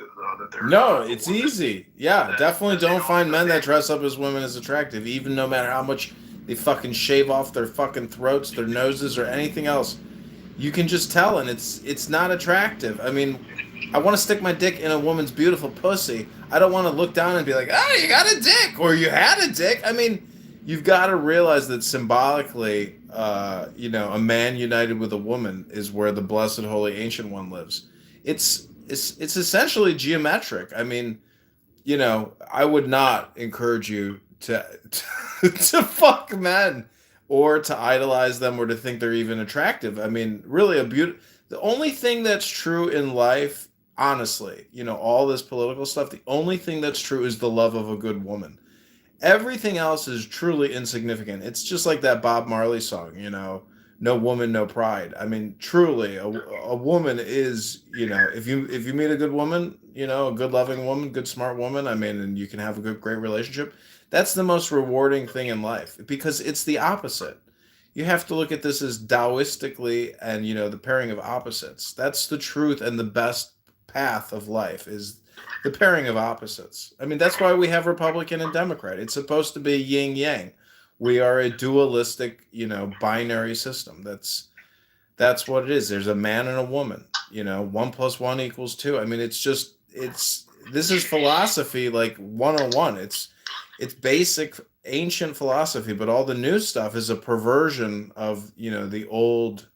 attractive, though, that they're No, not a it's woman. easy. Yeah, definitely That they don't don't find that men that they dress up as women as attractive, even no matter how much they fucking shave off their fucking throats, their noses, or anything else. You can just tell, and it's not attractive. I mean, I want to stick my dick in a woman's beautiful pussy. I don't want to look down and be like, "Oh, you got a dick," or "You had a dick." I mean, you've got to realize that symbolically, a man united with a woman is where the blessed, holy, ancient one lives. It's essentially geometric. I mean, I would not encourage you to fuck men or to idolize them or to think they're even attractive. I mean, really the only thing that's true in life, honestly, all this political stuff, the only thing that's true is the love of a good woman. Everything else is truly insignificant. It's just like that Bob Marley song, no woman, no pride. I mean, truly, a woman is, if you meet a good woman, a good loving woman, good smart woman, I mean, and you can have a good, great relationship. That's the most rewarding thing in life because it's the opposite. You have to look at this as Taoistically and, the pairing of opposites. That's the truth and the best path of life is the pairing of opposites. I mean, that's why we have Republican and Democrat. It's supposed to be yin yang. We are a dualistic, binary system. That's what it is. There's a man and a woman. 1 + 1 = 2. I mean, this is philosophy like 101. It's basic ancient philosophy, but all the new stuff is a perversion of the old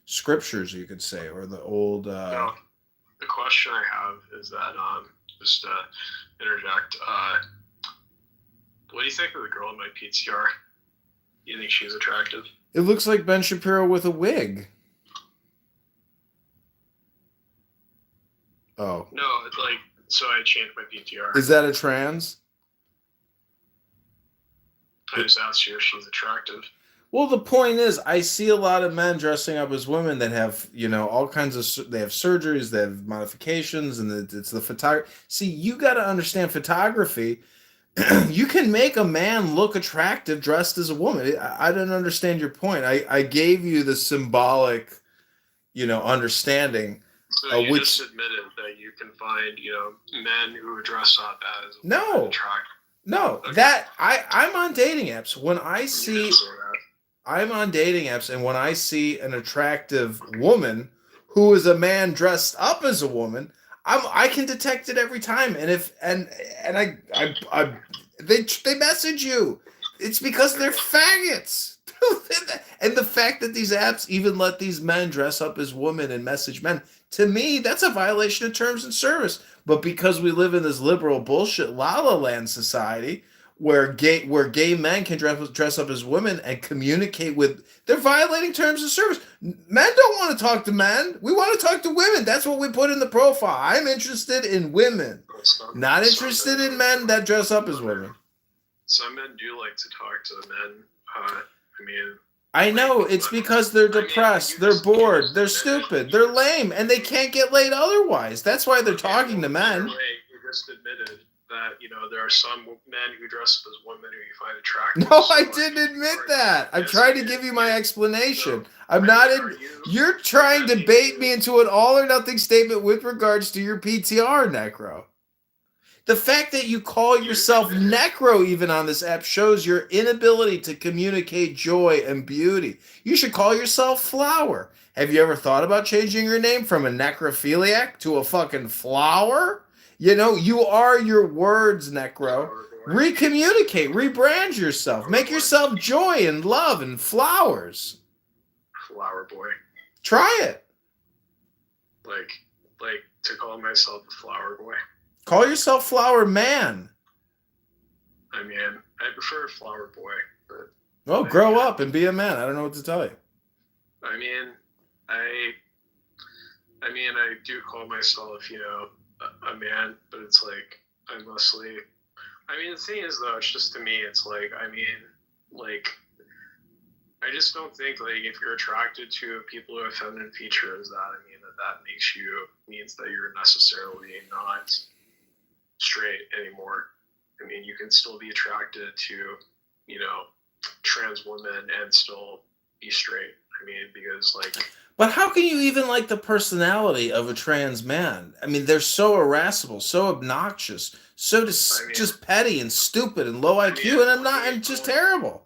scriptures, you could say, or the old. No, the question I have is that just to interject. What do you think of the girl in my PTR? Do you think she's attractive? It looks like Ben Shapiro with a wig. Oh. No, it's like, so I changed my PTR. Is that a trans? I just asked you if she's attractive. Well, the point is, I see a lot of men dressing up as women that have, all kinds of, they have surgeries, they have modifications, and it's the photography. See, you got to understand photography. You can make a man look attractive dressed as a woman. I don't understand your point. I gave you the symbolic, understanding. So you just admitted that you can find, men who dress up as no, attractive. No, okay. That I'm on dating apps. When I see, I'm on dating apps, and when I see an attractive woman who is a man dressed up as a woman, I can detect it every time. And if they message you, it's because they're faggots. And the fact that these apps even let these men dress up as women and message men, to me, that's a violation of terms and service. But because we live in this liberal bullshit la la land society where gay men can dress up as women and communicate with, they're violating terms of service. Men don't want to talk to men. We want to talk to women. That's what we put in the profile. I'm interested in women, not interested in men that dress up as women. Some men do like to talk to the men. I know, it's because they're depressed, they're bored, they're stupid, they're lame, and they can't get laid otherwise. That's why they're talking to men. You just admitted that, there are some men who dress up as women who you find attractive. No, I didn't admit that. I'm trying to give you my explanation. You're trying to bait me into an all or nothing statement with regards to your PTR, Necro. The fact that you call yourself Necro even on this app shows your inability to communicate joy and beauty. You should call yourself Flower. Have you ever thought about changing your name from a necrophiliac to a fucking flower? You are your words, Necro. Recommunicate, rebrand yourself. Make yourself joy and love and flowers. Flower boy. Try it. Like to call myself a flower boy. Call yourself Flower Man. I prefer Flower Boy. But well, grow up and be a man. I don't know what to tell you. I do call myself, a man, but it's like, I mostly, the thing is, though, it's just, to me, it's like, I just don't think, if you're attracted to people who have feminine features, that means that you're necessarily not straight anymore. You can still be attracted to, trans women and still be straight. Because But how can you even like the personality of a trans man? I mean, they're so irascible, so obnoxious, so just petty and stupid and low IQ, and just terrible.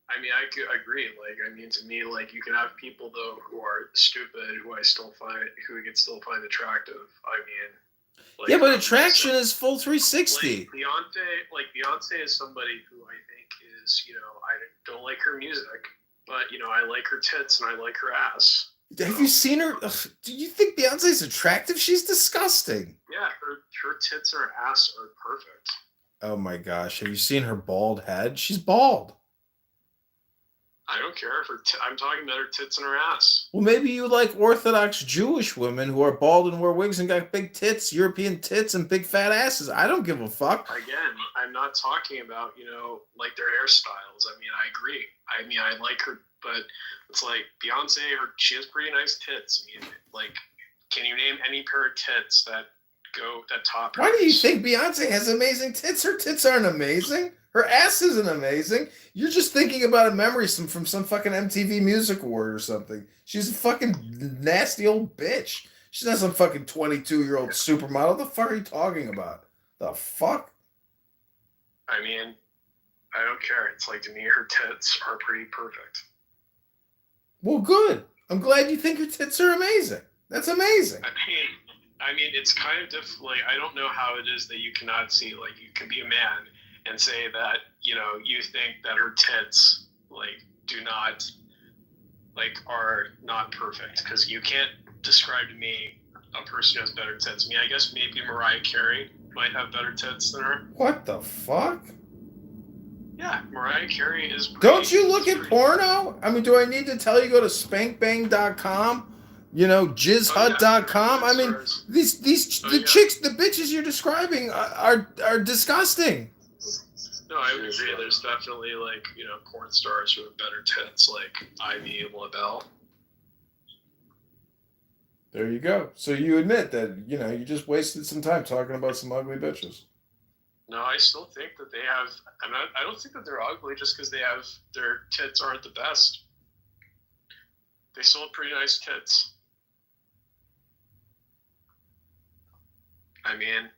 I mean, I agree. Like, I mean, to me, like, you can have people though who are stupid who I can still find attractive. I mean, like, yeah, but attraction is full 360. Beyonce is somebody who I think is, I don't like her music, but I like her tits and I like her ass. Have you seen her? Do you think Beyonce's attractive? She's disgusting. Yeah, her tits and her ass are perfect. Oh my gosh, have you seen her bald head? She's bald. I don't care if I'm talking about her tits and her ass. Well, maybe you like Orthodox Jewish women who are bald and wear wigs and got big tits, European tits, and big fat asses. I don't give a fuck. Again, I'm not talking about, like their hairstyles. I mean, I agree. I mean, I like her, but it's like Beyonce, she has pretty nice tits. I mean, like, can you name any pair of tits that top? Why do you think Beyonce has amazing tits? Her tits aren't amazing. Her ass isn't amazing. You're just thinking about a memory from some fucking MTV Music Award or something. She's a fucking nasty old bitch. She's not some fucking 22-year-old supermodel. What the fuck are you talking about? The fuck? I mean, I don't care. It's like, to me, her tits are pretty perfect. Well, good. I'm glad you think her tits are amazing. That's amazing. I mean, it's kind of difficult. Like, I don't know how it is that you cannot see. Like, you can be a man and say that, you think that her tits, like, are not perfect. Because you can't describe to me a person who has better tits. I mean, I guess maybe Mariah Carey might have better tits than her. What the fuck? Yeah, Mariah Carey is pretty... Don't you look at porno? I mean, do I need to tell you go to spankbang.com? Jizzhut.com? I mean, chicks, the bitches you're describing are disgusting. No, I would agree. There's definitely, like, porn stars who have better tits, like Ivy LaBelle. There you go. So you admit that, you just wasted some time talking about some ugly bitches. No, I still think that they have... I don't think that they're ugly just because their tits aren't the best. They still have pretty nice tits. I mean,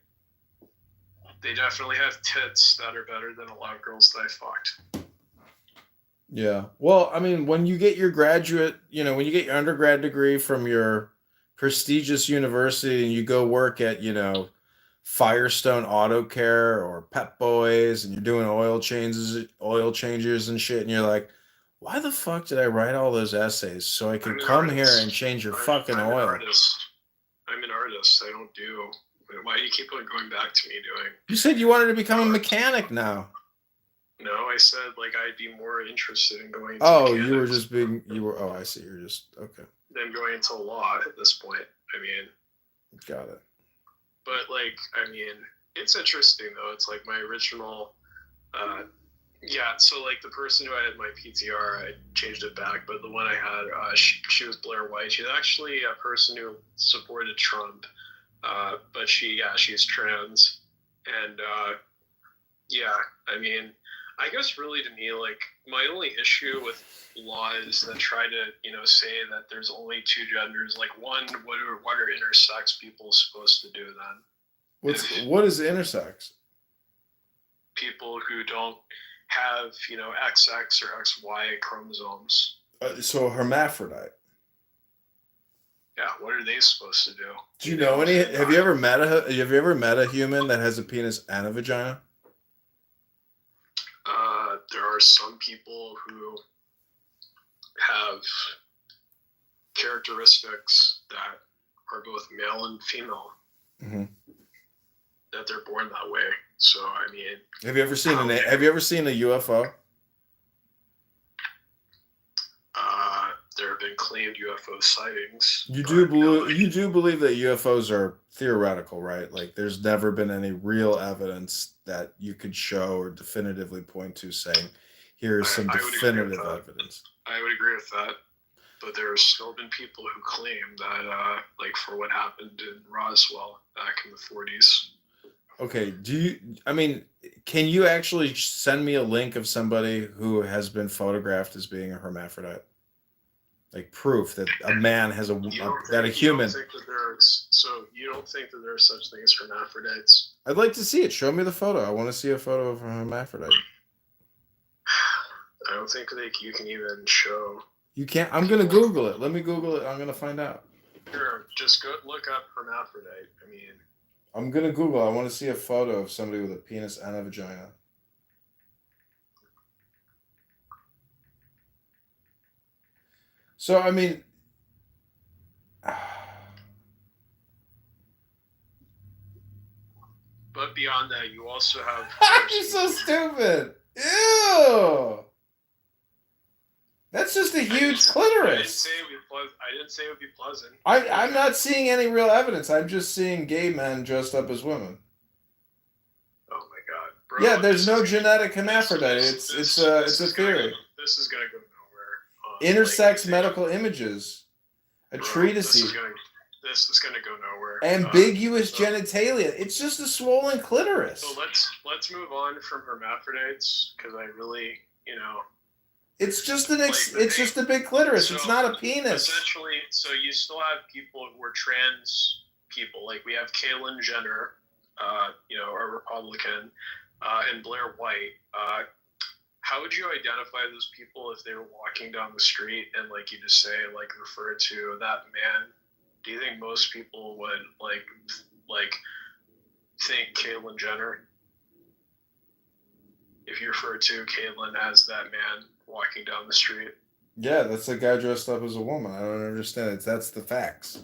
they definitely have tits that are better than a lot of girls that I fucked. Yeah. Well, I mean, when you get your when you get your undergrad degree from your prestigious university and you go work at, Firestone Auto Care or Pep Boys and you're doing oil changes and shit, and you're like, why the fuck did I write all those essays so I could come here and change your fucking oil? I'm an artist. I don't do... Why do you keep on going back to me doing... You said you wanted to become a mechanic now. No, I said, like, I'd be more interested in going into mechanics. I see. You're just, okay. Than going into law at this point. I mean... Got it. But, like, I mean, it's interesting, though. It's like my original... so, like, the person who I had my PTR, I changed it back, but the one I had, she was Blair White. She's actually a person who supported Trump. But she's trans, and I mean, I guess really to me, like, my only issue with laws that try to, say that there's only two genders, like, one, what are intersex people supposed to do then? What is intersex? People who don't have, XX or XY chromosomes. So hermaphrodite. Yeah, what are they supposed to do? Do you know any? Have you ever met a human that has a penis and a vagina? There are some people who have characteristics that are both male and female. Mm-hmm. That they're born that way. So I mean, have you ever seen a UFO? There have been claimed UFO sightings. You do believe that UFOs are theoretical, right? Like, there's never been any real evidence that you could show or definitively point to saying, here's some definitive evidence. I would agree with that. But there's still been people who claim that, like, for what happened in Roswell back in the 40s. Okay, can you actually send me a link of somebody who has been photographed as being a hermaphrodite? like proof that a man has You don't that a think, you don't human. think that there's so you don't think that there are such things as hermaphrodites? I'd like to see it. Show me the photo. I want to see a photo of a hermaphrodite. I don't think like you can even show. You can't. I'm gonna Google it. Let me Google it. I'm gonna find out. Sure, just go look up hermaphrodite. I mean, I'm gonna Google. I want to see a photo of somebody with a penis and a vagina. So I mean, but beyond that, you also have. you're so stupid. Ew. That's just a huge clitoris. I didn't say it would be pleasant. I'm not seeing any real evidence. I'm just seeing gay men dressed up as women. Oh my god, bro! Yeah, there's no genetic hermaphrodite. It's a theory. This is gonna go nowhere. Intersex medical images, a treatise. This is gonna go nowhere. Ambiguous genitalia. It's just a swollen clitoris. So let's move on from hermaphrodites because I really, It's just it's just a big clitoris. So, it's not a penis. Essentially, so you still have people who are trans people. Like we have Caitlyn Jenner, a Republican, and Blair White. How would you identify those people if they were walking down the street and like you just say like refer to that man? Do you think most people would like think Caitlyn Jenner if you refer to Caitlyn as that man walking down the street? Yeah, that's a guy dressed up as a woman. I don't understand it. That's the facts.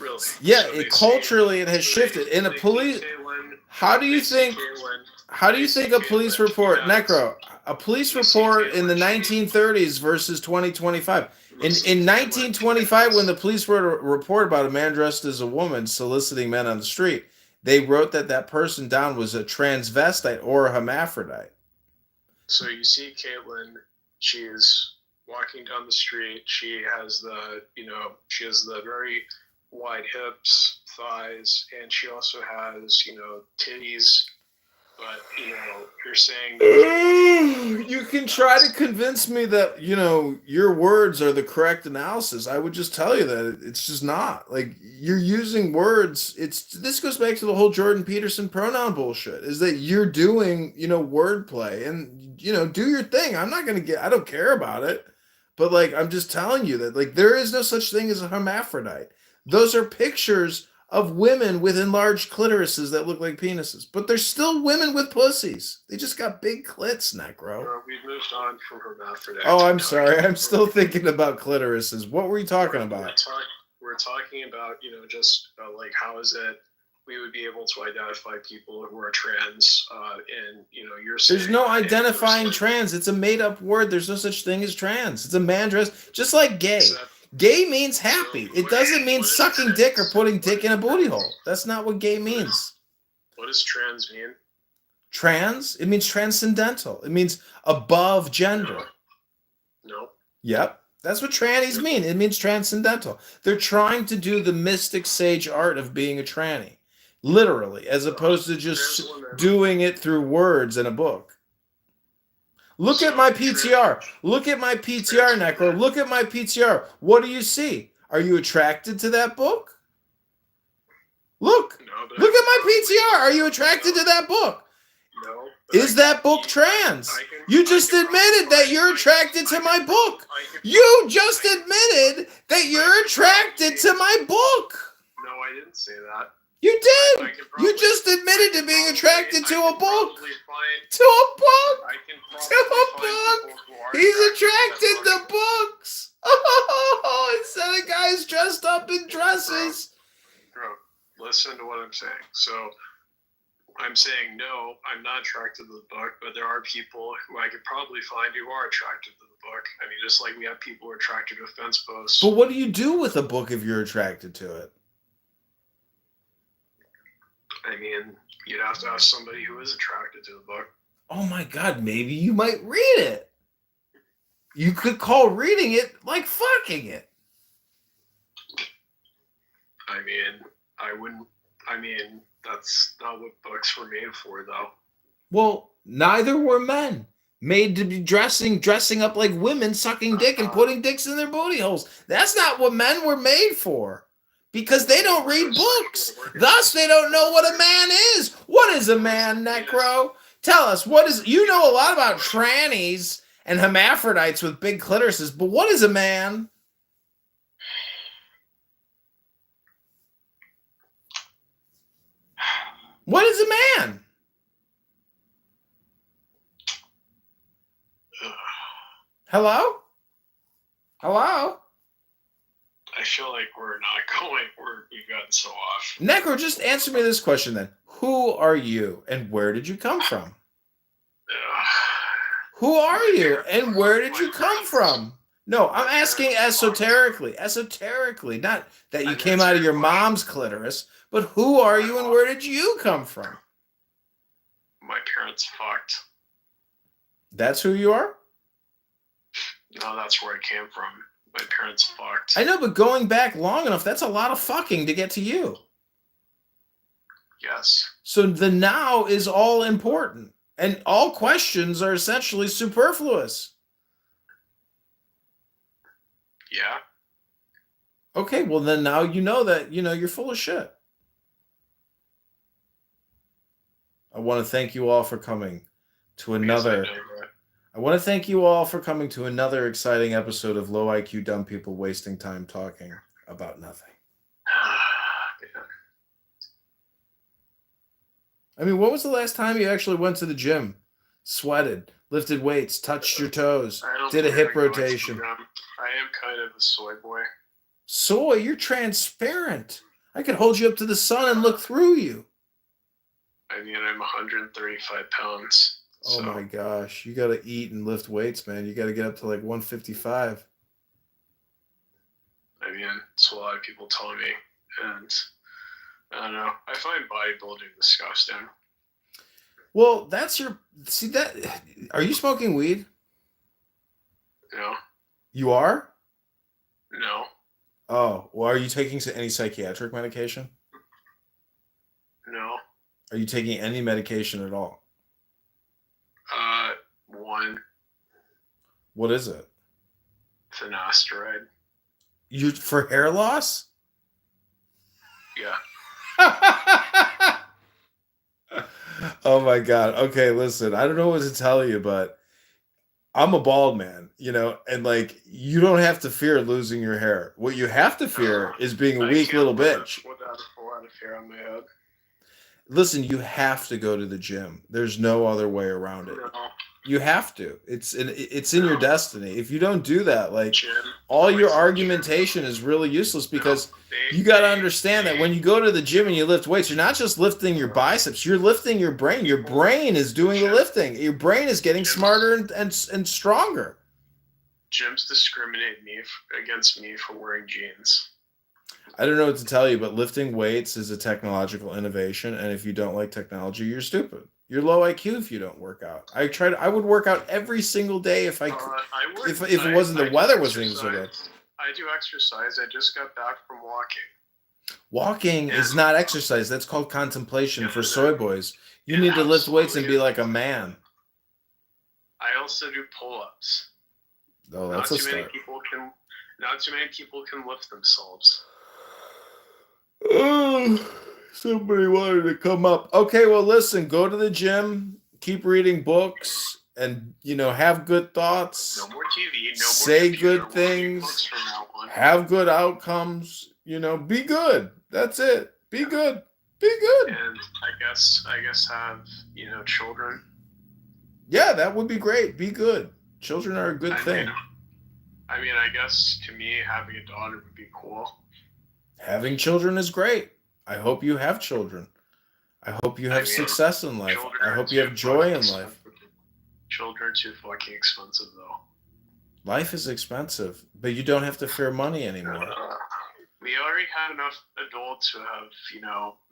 Really? Yeah, culturally it has shifted. In a police, how do you think a police report, Necro, a police report in the 1930s versus 2025? In 1925, when the police wrote a report about a man dressed as a woman soliciting men on the street, they wrote that person down was a transvestite or a hermaphrodite. So you see Caitlyn, she is walking down the street. She has the very wide hips, thighs, and she also has, titties. But, you're saying that you can try to convince me that, your words are the correct analysis. I would just tell you that it's just not. Like, you're using words. This goes back to the whole Jordan Peterson pronoun bullshit, is that you're doing, wordplay and, do your thing. I don't care about it. But, like, I'm just telling you that, like, there is no such thing as a hermaphrodite. Those are pictures of women with enlarged clitorises that look like penises. But they're still women with pussies. They just got big clits, Necro. We've moved on from hermaphrodite. Oh, I'm sorry. I'm still thinking about clitorises. What were you talking about? We're talking about, just like how is it we would be able to identify people who are trans and, you're saying... There's no identifying trans. It's a made-up word. There's no such thing as trans. It's a man dressed... Just like gay. Gay means happy. It doesn't mean sucking dick or putting dick in a booty hole. That's not what gay means. What does trans mean? Trans? It means transcendental. It means above gender. No. Yep. That's what trannies mean. It means transcendental. They're trying to do the mystic sage art of being a tranny. Literally. As opposed to just doing it through words in a book. Look at my PTR. Look at my PTR, Necro. Look at my PTR. What do you see? Are you attracted to that book? Look. Look at my PTR. Are you attracted to that book? No. Is that book trans? You just admitted that you're attracted to my book. You just admitted that you're attracted to my book. No, I didn't say that. You did. You just admitted to being attracted to a book. To a book. To a book. He's attracted to books. Oh, instead of guys dressed up in dresses. Bro, listen to what I'm saying. So, I'm saying no, I'm not attracted to the book, but there are people who I could probably find who are attracted to the book. I mean, just like we have people who are attracted to fence posts. But what do you do with a book if you're attracted to it? I mean, you'd have to ask somebody who is attracted to the book. Oh my God, maybe you might read it. You could call reading it like fucking it. I mean, that's not what books were made for, though. Well, neither were men. made to be dressing up like women, sucking dick and putting dicks in their booty holes. That's not what men were made for. Because they don't read books. Thus, they don't know what a man is. What is a man, Necro? Tell us, what is... You know a lot about trannies and hermaphrodites with big clitorises, but what is a man? What is a man? Hello? Hello? I feel like we're not going. We've gotten so off. Necro, just answer me this question then. Who are you and where did you come from? Who are you and where did you come from? No, I'm asking esoterically. Esoterically. Not that you came out of your mom's clitoris, but who are you and where did you come from? My parents fucked. That's who you are? No, that's where I came from. My parents fucked. I know, but going back long enough, that's a lot of fucking to get to you. Yes. So the now is all important. And all questions are essentially superfluous. Yeah. Okay, well then now you know that, you're full of shit. I want to thank you all for coming to another... I want to thank you all for coming to another exciting episode of Low IQ Dumb People Wasting Time Talking About Nothing. I mean, when was the last time you actually went to the gym, sweated, lifted weights, touched your toes, did a hip rotation? I am kind of a soy boy. Soy? You're transparent. I could hold you up to the sun and look through you. I mean, I'm 135 pounds. Oh my gosh. You got to eat and lift weights, man. You got to get up to like 155. I mean, it's a lot of people telling me. And I don't know. I find bodybuilding disgusting. Well, that's your... See, that... Are you smoking weed? No. You are? No. Oh, well, are you taking any psychiatric medication? No. Are you taking any medication at all? One. What is it? Finasteride. You for hair loss? Yeah. Oh my God. Okay, listen, I don't know what to tell you, but I'm a bald man, and like you don't have to fear losing your hair. What you have to fear is being a weak little bitch. Without a lot of hair on my head. Listen, you have to go to the gym. There's no other way around it. No. You have to. It's in your destiny. If you don't do that, like all your argumentation is really useless because you got to understand that when you go to the gym and you lift weights, you're not just lifting your biceps, you're lifting your brain. Your brain is doing the lifting. Your brain is getting smarter and stronger. Gyms discriminate against me for wearing jeans. I don't know what to tell you, but lifting weights is a technological innovation, and if you don't like technology, you're stupid. You're low IQ if you don't work out. I would work out every single day if I could. If it wasn't the weather wasn't even so good. I do exercise. I just got back from walking. Walking is not exercise. That's called contemplation for soy boys. You need to lift weights and be like a man. I also do pull-ups. Oh, that's a start. Not too many people can lift themselves. Oh, somebody wanted to come up. Okay, well, listen, go to the gym, keep reading books, and, have good thoughts. No more TV. Say good things. Have good outcomes. Be good. That's it. Be good. Be good. And I guess have, children. Yeah, that would be great. Be good. Children are a good thing. I guess to me, having a daughter would be cool. Having children is great. I hope you have children. I hope you have success in life. I hope you have joy in life. Children are too fucking expensive, though. Life is expensive, but you don't have to fear money anymore. We already had enough adults who have,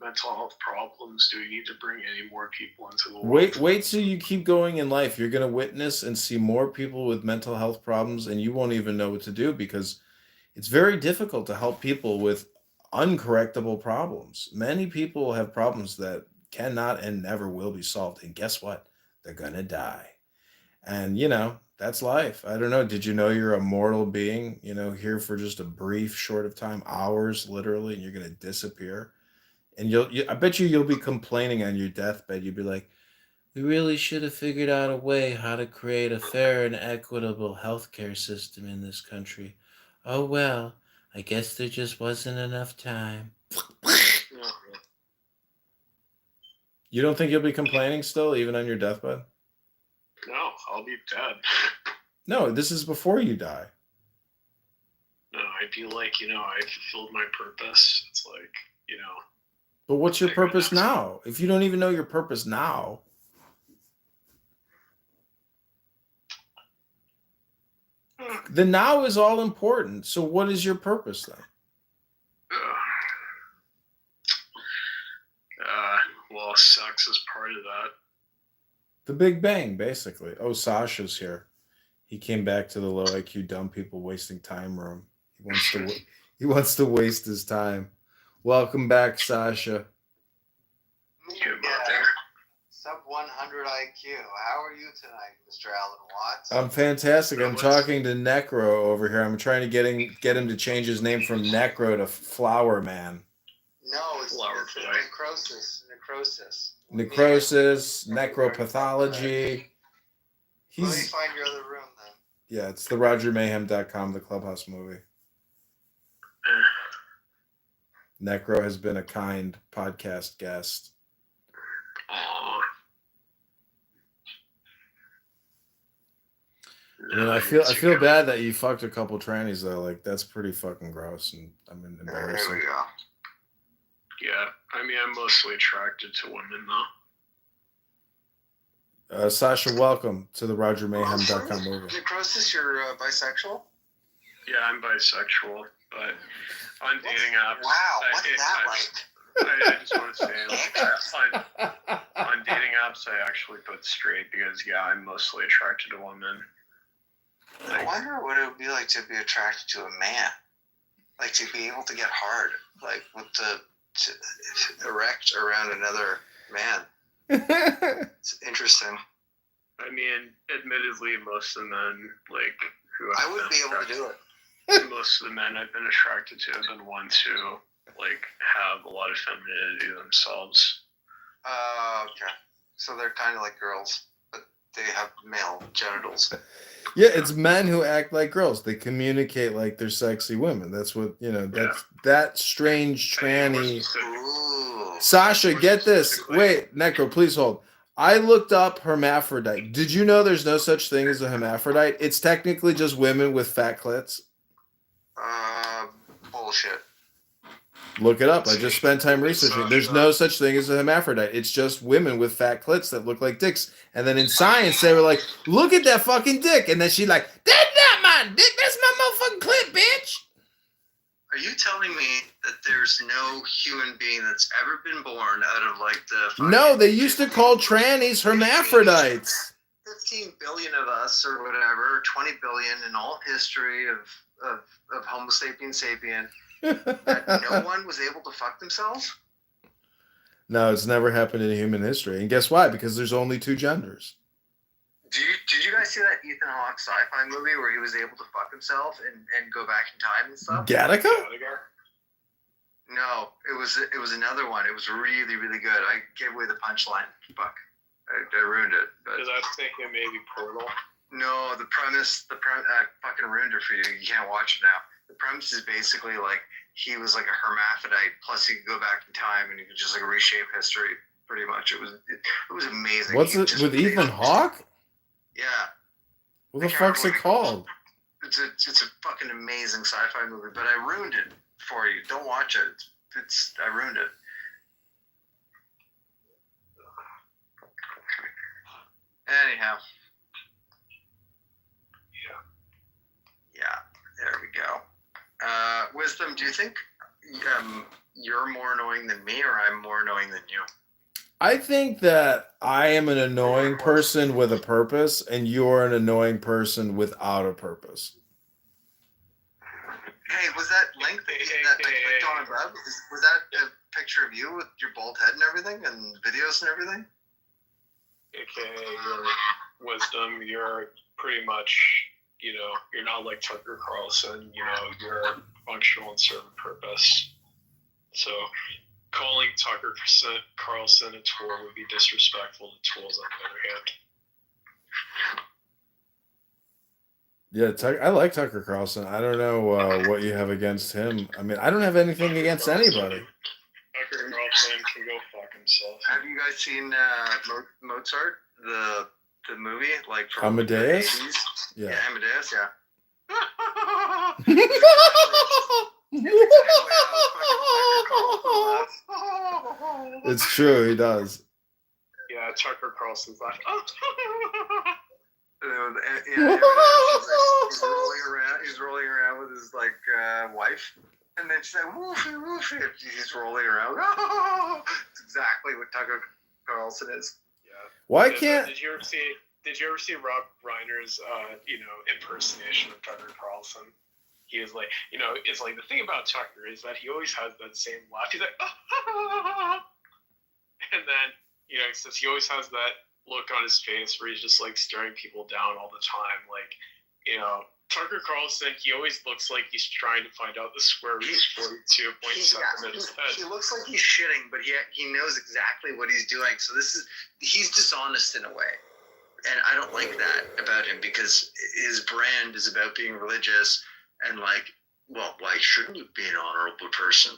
mental health problems. Do we need to bring any more people into the world? Wait till you keep going in life. You're going to witness and see more people with mental health problems, and you won't even know what to do because it's very difficult to help people with uncorrectable problems. Many people have problems that cannot and never will be solved. And guess what? They're going to die. And, that's life. I don't know. Did you know you're a mortal being, here for just a brief short of time, hours literally, and you're going to disappear? And I bet you'll be complaining on your deathbed. You'll be like, we really should have figured out a way how to create a fair and equitable healthcare system in this country. Oh, well, I guess there just wasn't enough time. You don't think you'll be complaining still, even on your deathbed? No, I'll be dead. No, this is before you die. No, I'd be like, I fulfilled my purpose. It's like, But what's your purpose now? If you don't even know your purpose now. The now is all important. So what is your purpose then? Well, sex is part of that. The Big Bang, basically. Oh, Sasha's here. He came back to the low IQ dumb people wasting time room. He wants to waste his time. Welcome back, Sasha. Sub 100 IQ. How are you tonight, Mr. Alan Watts? I'm fantastic. I'm talking to Necro over here. I'm trying to get him to change his name from Necro to Flower Man. No, it's necrosis. Necrosis, necropathology. Let me find your other room then. Yeah, it's the RogerMayhem.com, the Clubhouse movie. Necro has been a kind podcast guest. I feel bad that you fucked a couple trannies though. Like that's pretty fucking gross, and I'm embarrassing. There we go. Yeah, I'm mostly attracted to women though. Sasha, welcome to the RogerMayhem.com movie. Necrosis, you're bisexual? Yeah, I'm bisexual, but on dating apps. Wow, what's that like? I just want to say, on dating apps, I actually put straight because, I'm mostly attracted to women. I wonder what it would be like to be attracted to a man. Like to be able to get hard, like to erect around another man. It's interesting. Admittedly, most of the men, who I wouldn't be able to do it. Most of the men I've been attracted to have been ones who, have a lot of femininity themselves. Okay. So they're kind of like girls, but they have male genitals. Yeah, it's men who act like girls. They communicate like they're sexy women. That's what, that strange tranny. Sasha, get this. Wait, Necro, please hold. I looked up hermaphrodite. Did you know there's no such thing as a hermaphrodite? It's technically just women with fat clits. Bullshit. Look it up. I just spent time researching. There's no such thing as a hermaphrodite. It's just women with fat clits that look like dicks. And then in science, they were like, look at that fucking dick. And then she's like, that's not my dick. That's my motherfucking clit, bitch. Are you telling me that there's no human being that's ever been born out of the... No, they used to call trannies hermaphrodites. 15 billion of us or whatever, 20 billion in all history of Homo sapiens sapien. That no one was able to fuck themselves? No, it's never happened in human history. And guess why? Because there's only two genders. Did you guys see that Ethan Hawke sci-fi movie where he was able to fuck himself and go back in time and stuff? Gattaca? No, it was another one. It was really, really good. I gave away the punchline. Fuck. I ruined it. Because I was thinking maybe Portal. No, the premise, I fucking ruined it for you. You can't watch it now. The premise is basically he was like a hermaphrodite, plus he could go back in time and he could just reshape history pretty much. It was amazing. What's it with Ethan Hawke? Yeah. What the fuck's it called? It's a fucking amazing sci-fi movie, but I ruined it for you. Don't watch it. I ruined it. Anyhow. Yeah, there we go. Wisdom, do you think you're more annoying than me, or I'm more annoying than you? I think that I am an annoying person with a purpose, and you're an annoying person without a purpose. Hey, was that link that I clicked on above? Was that a picture of you with your bald head and everything, and videos and everything? Wisdom, you're pretty much, you're not like Tucker Carlson. You're functional and serve a purpose. So calling Tucker Carlson a tool would be disrespectful to tools on the other hand. Yeah, I like Tucker Carlson. I don't know what you have against him. I mean, I don't have anything against anybody. Tucker Carlson can go fuck himself. Have you guys seen Mozart, the movie, like from Amadeus? the 80s? Yeah. Amadeus, yeah. It's true, he does. Yeah, Tucker Carlson's like, he's rolling around with his wife, and then she's like, woofy, woofy. He's rolling around. It's exactly what Tucker Carlson is. Yeah. Why can't? Did you ever see Rob Reiner's impersonation of Tucker Carlson? He is like, it's like the thing about Tucker is that he always has that same laugh. He's like, and then he says he always has that look on his face where he's just like staring people down all the time. Like, Tucker Carlson, he always looks like he's trying to find out the square root of 42.7 in his head. He looks like he's shitting, but he knows exactly what he's doing. So he's dishonest in a way. And I don't like that about him because his brand is about being religious and why shouldn't you be an honorable person?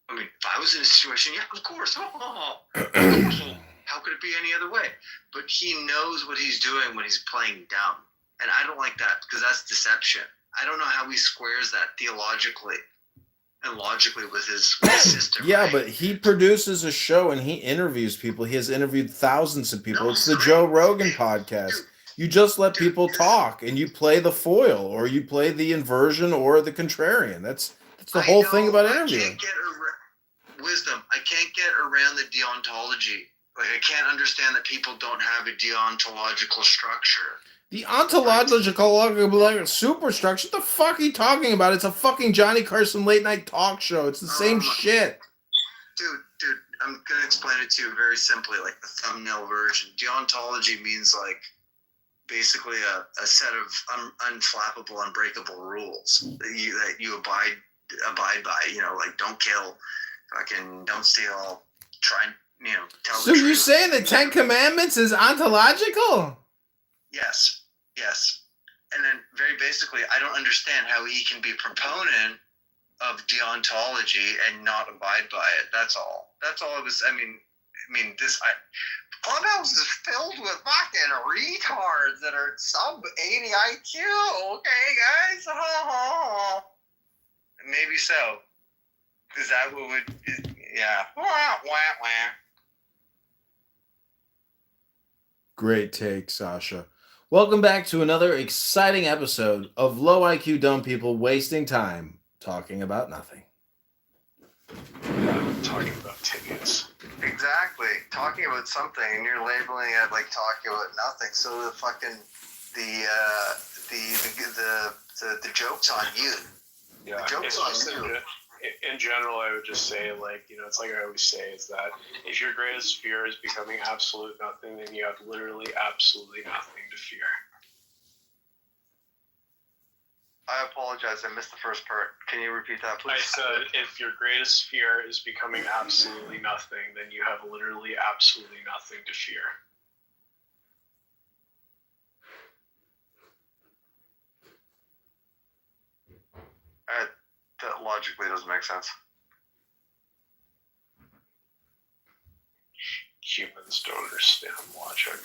I mean, if I was in a situation, yeah, of course. How could it be any other way? But he knows what he's doing when he's playing dumb. And I don't like that because that's deception. I don't know how he squares that theologically and logically with his system. Yeah, right? but he produces a show and he interviews people. He has interviewed thousands of people. No, It's the great. Joe Rogan podcast. You just let people talk and you play the foil or you play the inversion or the contrarian. That's the whole thing about interviewing. Wisdom. I can't get around the deontology. Like, I can't understand that people don't have a deontological structure. The ontological superstructure? What the fuck are you talking about? It's a fucking Johnny Carson late night talk show. It's the same shit. Dude, I'm going to explain it to you very simply, like the thumbnail version. Deontology means basically a set of unflappable, unbreakable rules that you abide by. Like don't kill, fucking don't steal, try and tell So the truth. you're saying the Ten Commandments is ontological? Yes. And then very basically, I don't understand how he can be proponent of deontology and not abide by it. That's all it was. I mean, Clubhouse is filled with fucking retards that are sub 80 IQ. Okay, guys? Maybe so. Is that what would... Yeah. Wah, wah, wah. Great take, Sasha. Welcome back to another exciting episode of Low IQ Dumb People Wasting Time Talking About Nothing. Talking about tickets. Exactly. Talking about something and you're labeling it like talking about nothing. So the fucking the joke's on you. Yeah. The joke's on you. In general, I would just say, it's like I always say, is that if your greatest fear is becoming absolute nothing, then you have literally absolutely nothing to fear. I apologize. I missed the first part. Can you repeat that, please? I said, if your greatest fear is becoming absolutely nothing, then you have literally absolutely nothing to fear. That logically doesn't make sense. Humans don't understand logic.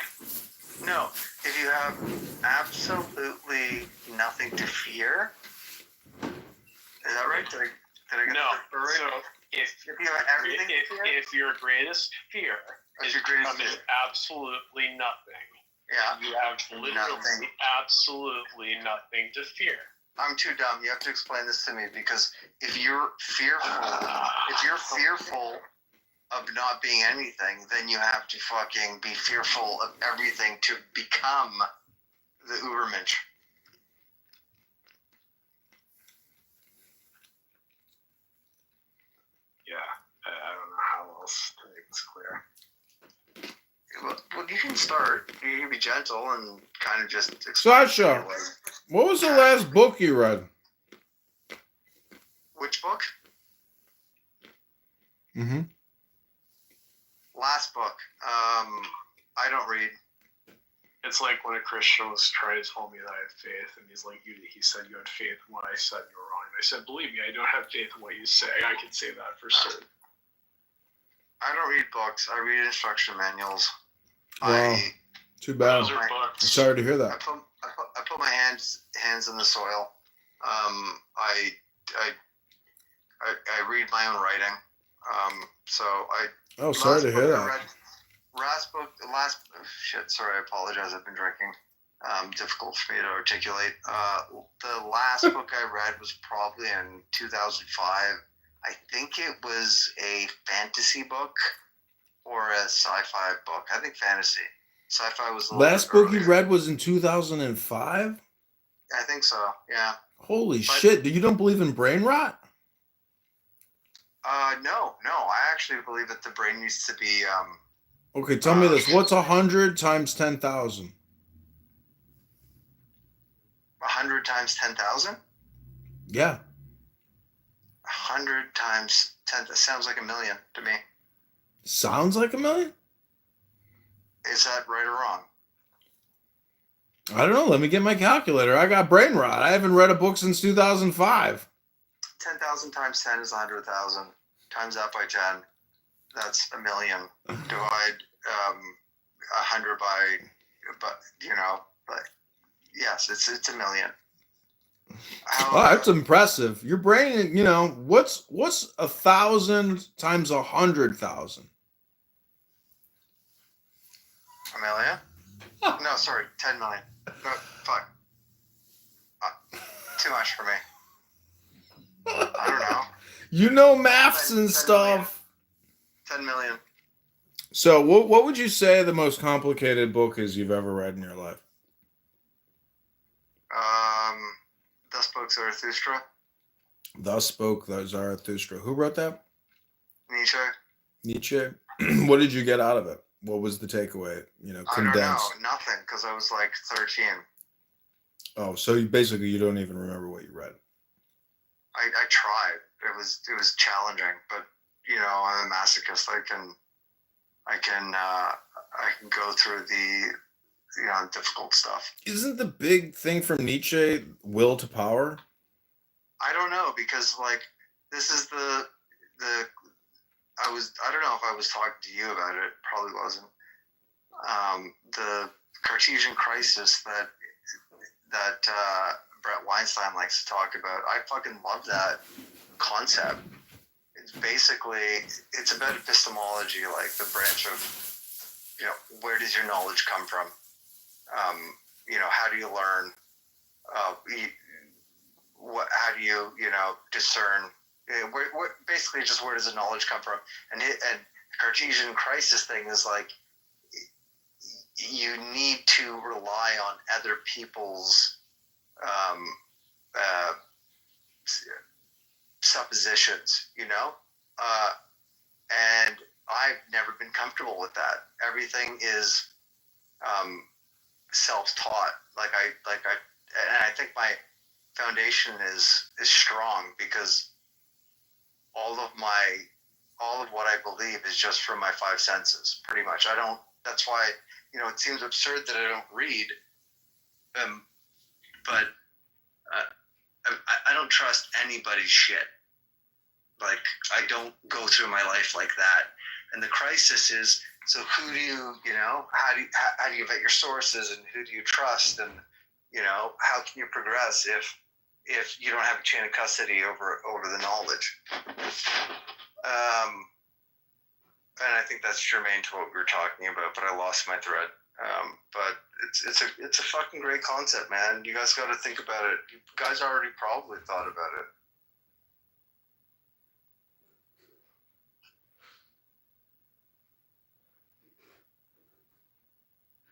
No, if you have absolutely nothing to fear, is that right? Did I get No. that right? So if you have everything to fear? if your greatest fear is becoming absolutely nothing, Yeah. you have literally absolutely nothing to fear. I'm too dumb. You have to explain this to me because if you're fearful of not being anything, then you have to fucking be fearful of everything to become the Ubermensch. Yeah, I don't know how else to make this clear. Well, you can start. You can be gentle and kind of just explain. Sasha, what was the last book you read? Which book? Mm-hmm. Last book. I don't read. It's like when a Christian was trying to tell me that I have faith, and he's like, he said you had faith in what I said, you were wrong. And I said, believe me, I don't have faith in what you say. I can say that for certain. I don't read books. I read instruction manuals. Wow. Too bad. Those are books. Sorry to hear that. I put my hands in the soil. I read my own writing. Oh, sorry to hear that. Sorry, I apologize. I've been drinking. Difficult for me to articulate. The last book I read was probably in 2005. I think it was a fantasy book or a sci-fi book. I think fantasy. Sci-fi was the last book you read was in 2005? I think so, yeah. Holy shit. You don't believe in brain rot? No. I actually believe that the brain needs to be... okay, tell me this. What's 100 times 10,000? 100 times 10,000? Yeah. 100 times 10, that sounds like a million to me. Sounds like a million? Is that right or wrong? I don't know. Let me get my calculator. I got brain rot. I haven't read a book since 2005. 10,000 times 10 is 100,000. Times that by 10, that's a million. Divide 100 by, but yes, it's a million. Wow, that's impressive. Your brain, what's 1,000 times 100,000? A million? No, sorry, 10 million. No, fuck. Too much for me. I don't know. You know maths and stuff. 10 million. So, what would you say the most complicated book is you've ever read in your life? Thus Spoke Zarathustra. Thus Spoke Zarathustra. Who wrote that? Nietzsche. What did you get out of it? What was the takeaway? Condensed. I don't know. Nothing, because I was like 13. Oh, so you don't even remember what you read. I tried. It was challenging, but I'm a masochist. I can go through the difficult stuff. Isn't the big thing from Nietzsche will to power? I don't know, because this is I don't know if I was talking to you about it. Probably wasn't. The Cartesian crisis that Brett Weinstein likes to talk about. I fucking love that concept. It's about epistemology, like the branch of, where does your knowledge come from? How do you learn? How do you, discern? Basically, just where does the knowledge come from? And the Cartesian crisis thing is like, you need to rely on other people's suppositions, and I've never been comfortable with that. Everything is self-taught. And I think my foundation is strong because all of what I believe is just from my five senses, pretty much. That's why, it seems absurd that I don't read, but I don't trust anybody's shit. Like, I don't go through my life like that. And the crisis is, so who do you, how do you vet your sources, and who do you trust, and, how can you progress if you don't have a chain of custody over the knowledge? And I think that's germane to what we were talking about, but I lost my thread. But it's a fucking great concept, man. You guys got to think about it. You guys already probably thought about it.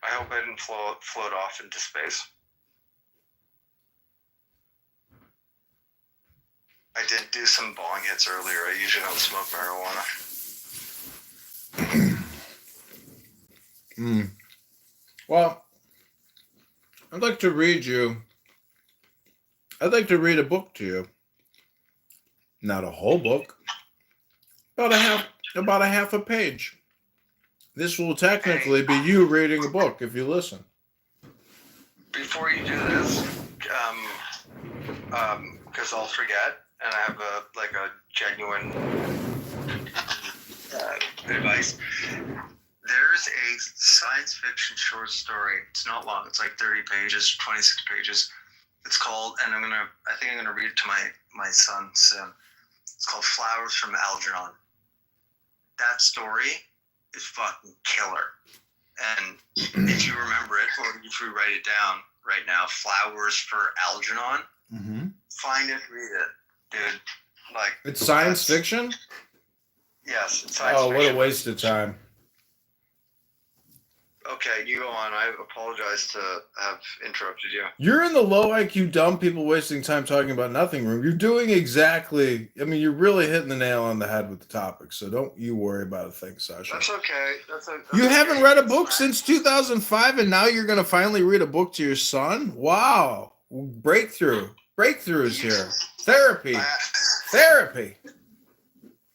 I hope I didn't float off into space. I did do some bong hits earlier. I usually don't smoke marijuana. Well, I'd like to read a book to you. Not a whole book. About a half a page. This will technically be you reading a book if you listen. Before you do this, because I'll forget, and I have a genuine advice. There's a science fiction short story. It's not long. It's like 30 pages, 26 pages. It's called, and I think I'm gonna read it to my son soon. It's called Flowers from Algernon. That story is fucking killer. And if you remember it, or if we write it down right now, Flowers for Algernon, find it, read it, dude. Like, it's science fiction? Yes, it's science fiction. Oh, what a waste of time. Okay, you go on. I apologize to have interrupted you. You're in the low IQ dumb people wasting time talking about nothing room. You're doing exactly, you're really hitting the nail on the head with the topic, so don't you worry about a thing, Sasha. That's okay. You haven't read a book since 2005, and now you're going to finally read a book to your son? Wow. Breakthroughs here. Therapy.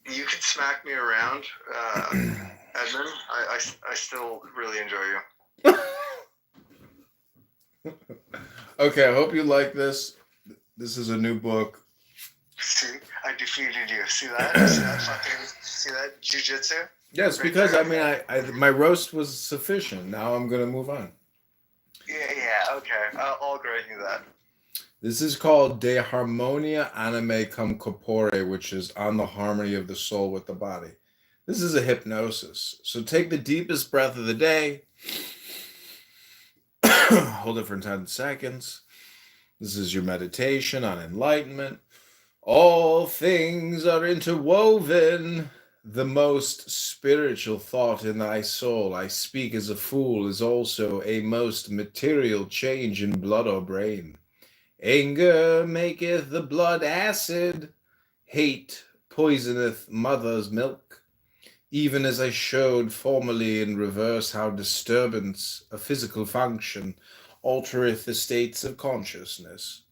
You can smack me around, Edmund. I still really enjoy you. Okay, I hope you like this. This is a new book. See, I defeated you. See that? See that jujitsu? Yes, because my roast was sufficient. Now I'm going to move on. Yeah. Okay, I'll grant you that. This is called De Harmonia Anime Cum Corpore, which is on the harmony of the soul with the body. This is a hypnosis. So take the deepest breath of the day. Hold it for 10 seconds. This is your meditation on enlightenment. All things are interwoven. The most spiritual thought in thy soul, I speak as a fool, is also a most material change in blood or brain. Anger maketh the blood acid. Hate poisoneth mother's milk. Even as I showed formerly in reverse how disturbance, a physical function, altereth the states of consciousness.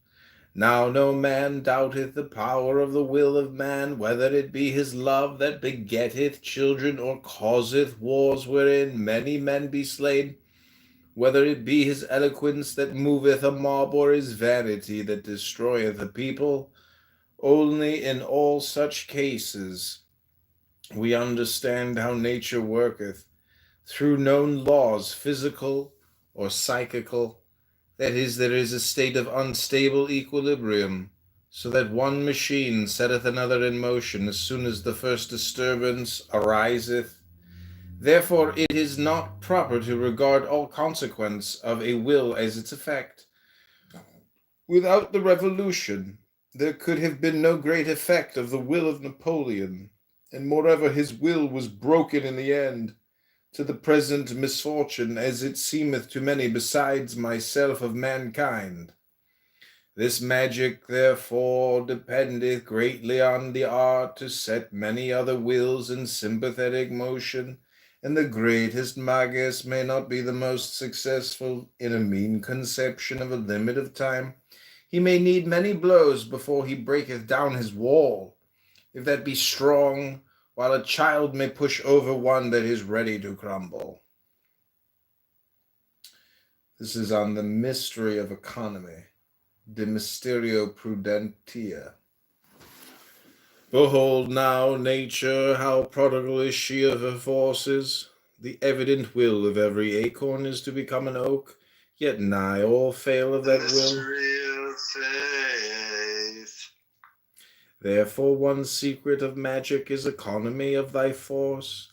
Now no man doubteth the power of the will of man, whether it be his love that begetteth children, or causeth wars wherein many men be slain, whether it be his eloquence that moveth a mob, or his vanity that destroyeth a people. Only in all such cases we understand how nature worketh, through known laws, physical or psychical. That is, there is a state of unstable equilibrium, so that one machine setteth another in motion as soon as the first disturbance ariseth. Therefore it is not proper to regard all consequence of a will as its effect. Without the revolution, there could have been no great effect of the will of Napoleon, and moreover his will was broken in the end, to the present misfortune, as it seemeth to many besides myself of mankind. This magic, therefore, dependeth greatly on the art to set many other wills in sympathetic motion, and the greatest magus may not be the most successful in a mean conception of a limit of time. He may need many blows before he breaketh down his wall, if that be strong, while a child may push over one that is ready to crumble. This is on the mystery of economy, De Mysterio Prudentia. Behold now, nature, how prodigal is she of her forces. The evident will of every acorn is to become an oak, yet nigh all fail of that will. Therefore one secret of magic is economy of thy force,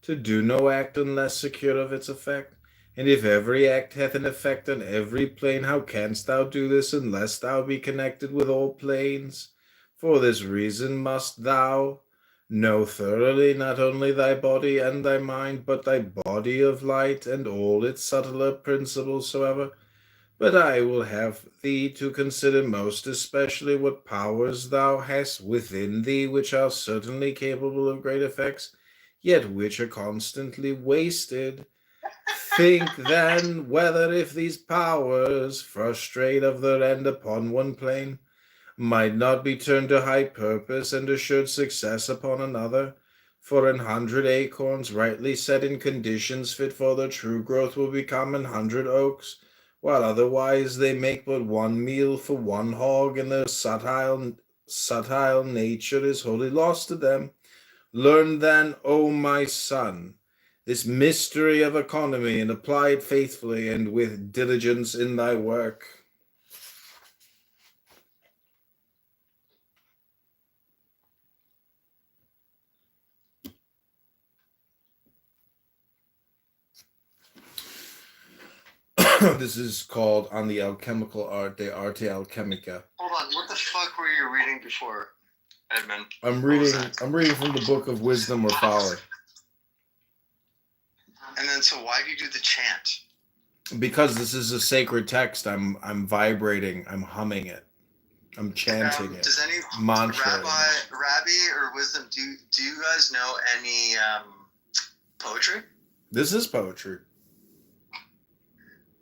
to do no act unless secure of its effect. And if every act hath an effect on every plane, how canst thou do this unless thou be connected with all planes? For this reason must thou know thoroughly not only thy body and thy mind, but thy body of light and all its subtler principles soever. But I will have thee to consider most especially what powers thou hast within thee, which are certainly capable of great effects, yet which are constantly wasted. Think then whether if these powers, frustrate of their end upon one plane, might not be turned to high purpose and assured success upon another. For 100 acorns, rightly set in conditions fit for their true growth, will become 100 oaks, while otherwise they make but one meal for one hog, and their subtle nature is wholly lost to them. Learn then, O my son, this mystery of economy, and apply it faithfully and with diligence in thy work. This is called On the Alchemical Art, De Arte Alchemica. Hold on, what the fuck were you reading before, Edmund? I'm reading from the Book of Wisdom or Folly. And then, so why do you do the chant? Because this is a sacred text, I'm vibrating, I'm humming it, I'm chanting it. Does any mantra. Rabbi or Wisdom, do you guys know any poetry? This is poetry.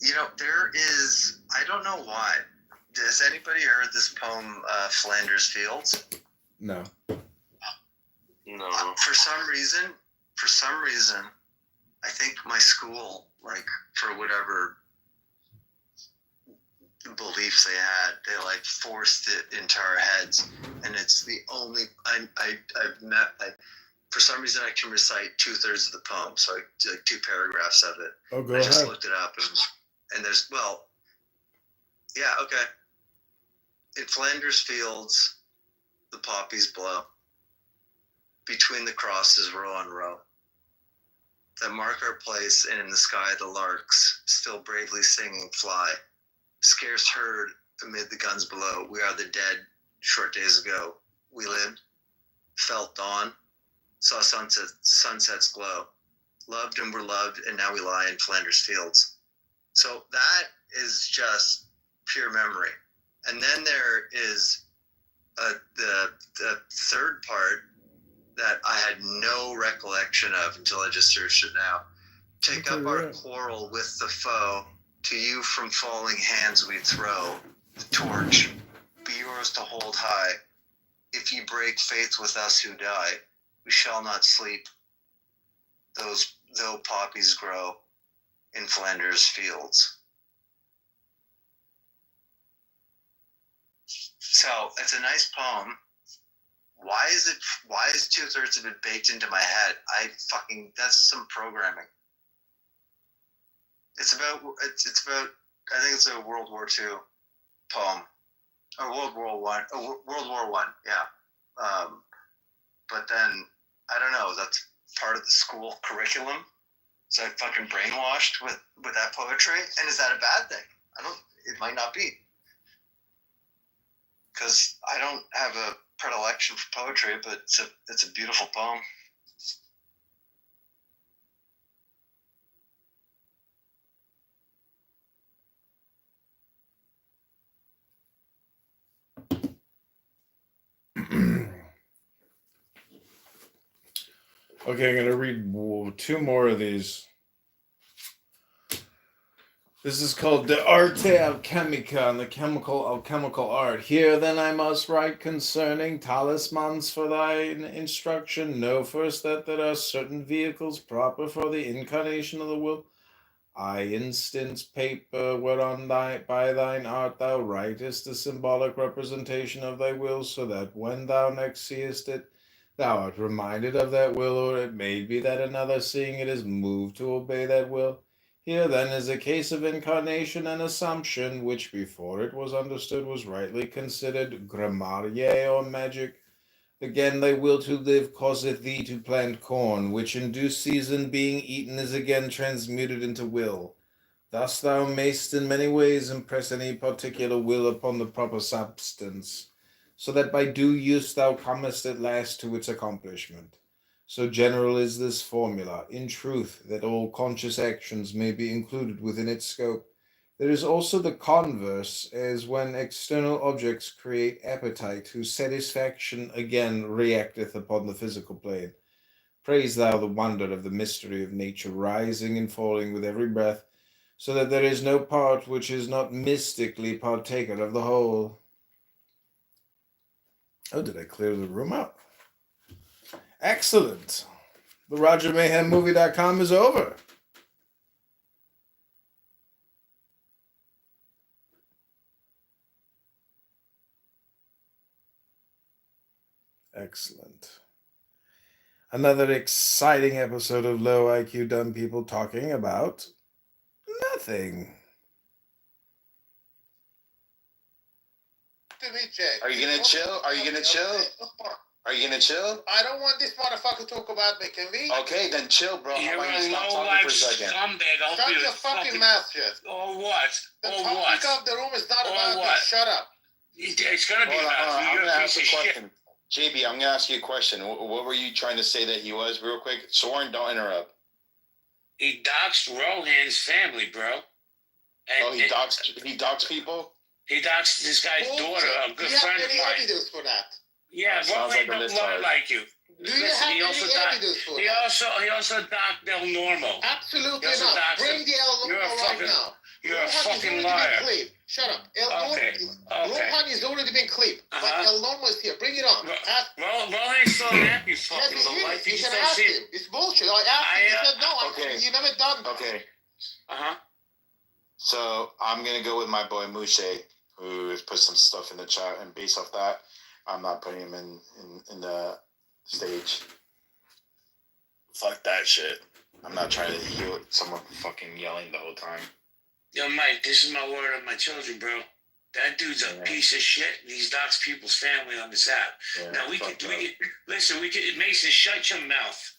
You know, there is, I don't know why. Has anybody heard this poem, Flanders Fields? No. No. For some reason, I think my school, like, for whatever beliefs they had, they like forced it into our heads, and it's the only for some reason I can recite 2/3 of the poem, so I do like 2 paragraphs of it. Oh, go I just ahead. looked it up, and there's, well, yeah, okay. In Flanders fields, the poppies blow. Between the crosses, row on row, that mark our place, and in the sky the larks, still bravely singing, fly. Scarce heard amid the guns below, we are the dead, short days ago. We lived, felt dawn, saw sunsets glow, loved and were loved, and now we lie in Flanders fields. So that is just pure memory. And then there is the third part that I had no recollection of until I just searched it now. Take up our quarrel with the foe, to you from falling hands we throw the torch, be yours to hold high. If you break faith with us who die, we shall not sleep, though poppies grow in Flanders fields. So it's a nice poem. Why is 2/3 of it baked into my head? That's some programming. It's about, I think it's a World War II poem, or World War One, yeah. But then, I don't know, that's part of the school curriculum. So I fucking brainwashed with that poetry, and is that a bad thing? It might not be. Because I don't have a predilection for poetry, but it's a beautiful poem. Okay, I'm going to read 2 more of these. This is called De Arte Alchemica, and the alchemical art. Here then I must write concerning talismans for thine instruction. Know first that there are certain vehicles proper for the incarnation of the will. I instance paper whereon by thine art thou writest the symbolic representation of thy will, so that when thou next seest it, thou art reminded of that will, or it may be that another seeing it is moved to obey that will. Here then is a case of incarnation and assumption, which before it was understood was rightly considered grammariae or magic. Again thy will to live causeth thee to plant corn, which in due season being eaten is again transmuted into will. Thus thou mayst in many ways impress any particular will upon the proper substance, so that by due use thou comest at last to its accomplishment. So general is this formula, in truth, that all conscious actions may be included within its scope. There is also the converse, as when external objects create appetite, whose satisfaction again reacteth upon the physical plane. Praise thou the wonder of the mystery of nature, rising and falling with every breath, so that there is no part which is not mystically partaker of the whole. Oh, did I clear the room out? Excellent. The RogerMayhemMovie.com is over. Excellent. Another exciting episode of Low IQ Dumb People talking about nothing. Are you gonna chill? Are you gonna chill? Are you gonna chill? I don't want this motherfucker to talk about me, can we? Okay, then chill, bro. You're Why don't you a stop low talking life for a second? scumbag. I hope Shut you your fucking mouth, shit. Or what? The Or topic what? of the room is not Or about what? this. Shut up. It's gonna be Hold on, about you. I'm You're gonna a ask piece you of a shit. question. JB, I'm gonna ask you a question. What were you trying to say that he was, real quick? Soren, don't interrupt. He doxed Rohan's family, bro. And He doxed people? He doxed this guy's daughter, a good Do you have friend of any mine. evidence for that? Yeah, Sounds Rohan like a don't list want art. like you. Do you Listen, have he any also doxed. evidence for He that? also docked Del Normo. Absolutely He also not. doxed Bring him. the El You're a Normo right fucking- now. You're a Rohan is fucking already liar. been clipped. Shut up. Okay. Rohan is already been clipped. But El Normo is here. Bring it on. Ask. Rohan's still happy, Yes, fucking he low is. life. You You just can don't ask see him. it. It's bullshit. I asked him. He said no. okay. You never done that. Okay, Uh-huh. so I'm gonna go with my boy Mushe, who has put some stuff in the chat, and based off that, I'm not putting him in the stage. Fuck that shit. I'm not trying to hear someone fucking yelling the whole time. Yo, Mike, this is my word of my children, bro. That dude's a piece of shit. And he's doxed people's family on this app. Yeah, Now we fuck could that. listen. We could Mason, shut your mouth.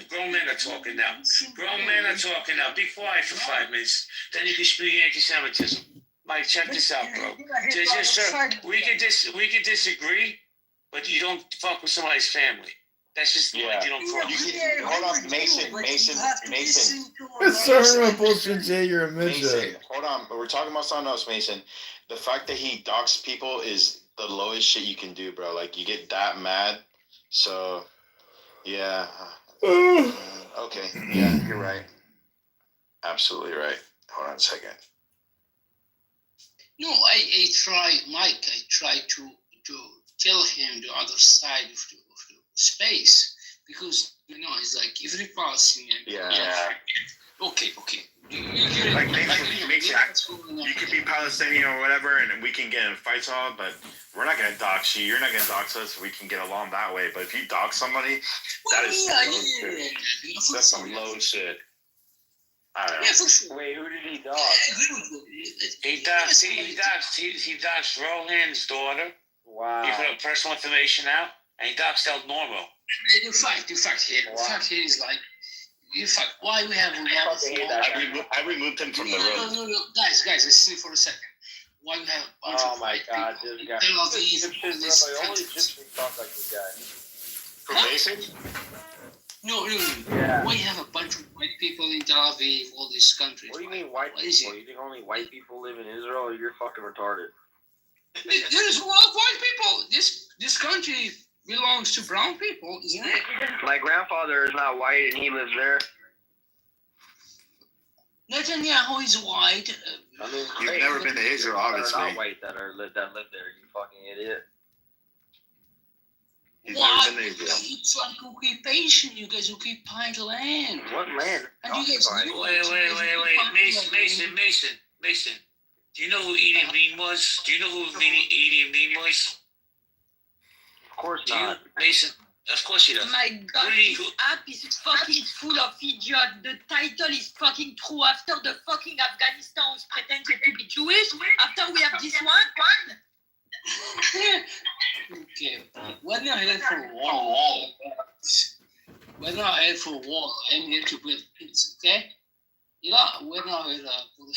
Grown men are talking now. Grown men are talking now. Be quiet for 5 minutes. Then you can speak anti-Semitism. Mike, check this out, bro. We could disagree, but you don't fuck with somebody's family. That's just the way you don't fuck. Hold on, Mason. Sorry, my bullshit, Jay. You're a Mason, midget. hold on. But we're talking about something else, Mason. The fact that he doxed people is the lowest shit you can do, bro. Like, you get that mad. So, yeah. Okay. Yeah, you're right. Absolutely right. Hold on a second. No, I try to tell him the other side of the space, because it's like if repulsing and Yeah. Okay. Like, you could be Palestinian or whatever, and we can get in fights all, but we're not gonna dox you. You're not gonna dox us. We can get along that way. But if you dox somebody, that is that's some low shit. I don't know. Yeah, for sure. Wait, who did he dox? I agree with you. He doxed Rohan's daughter. Wow. He put personal information out, and he doxed El Normo. The fact here is like, in fact, why we have a lot of I removed him from the room. No, guys, listen for a second. Why we have a bunch Oh of my white God, people this in guy. Tel Aviv, all this countries. talk like this guy. For Mason? No. Yeah. Why have a bunch of white people in Tel Aviv, all these countries? What do you mean white What is people? it? You think only white people live in Israel, or you're fucking retarded? There's a lot of white people. This country belongs to brown people, isn't it? My grandfather is not white, and he lives there. Netanyahu is white. I mean, You've never been to Israel, obviously. That are not white that live there. You fucking idiot. He's What? never been to Israel. It's like occupation. You guys occupy the land. What land? And you guys Occupied. know Wait, Mason. Do you know who Idi Amin was? Do you know who Idi Amin was? Of course Do you, not. Mason? Of course he does. My God, Really? this app is fucking full of idiots. The title is fucking true. After the fucking Afghanistan who's pretending to be Jewish, after we have this one. Okay, we're not here for war. We're not here for war. I'm here to build peace, okay? We're not here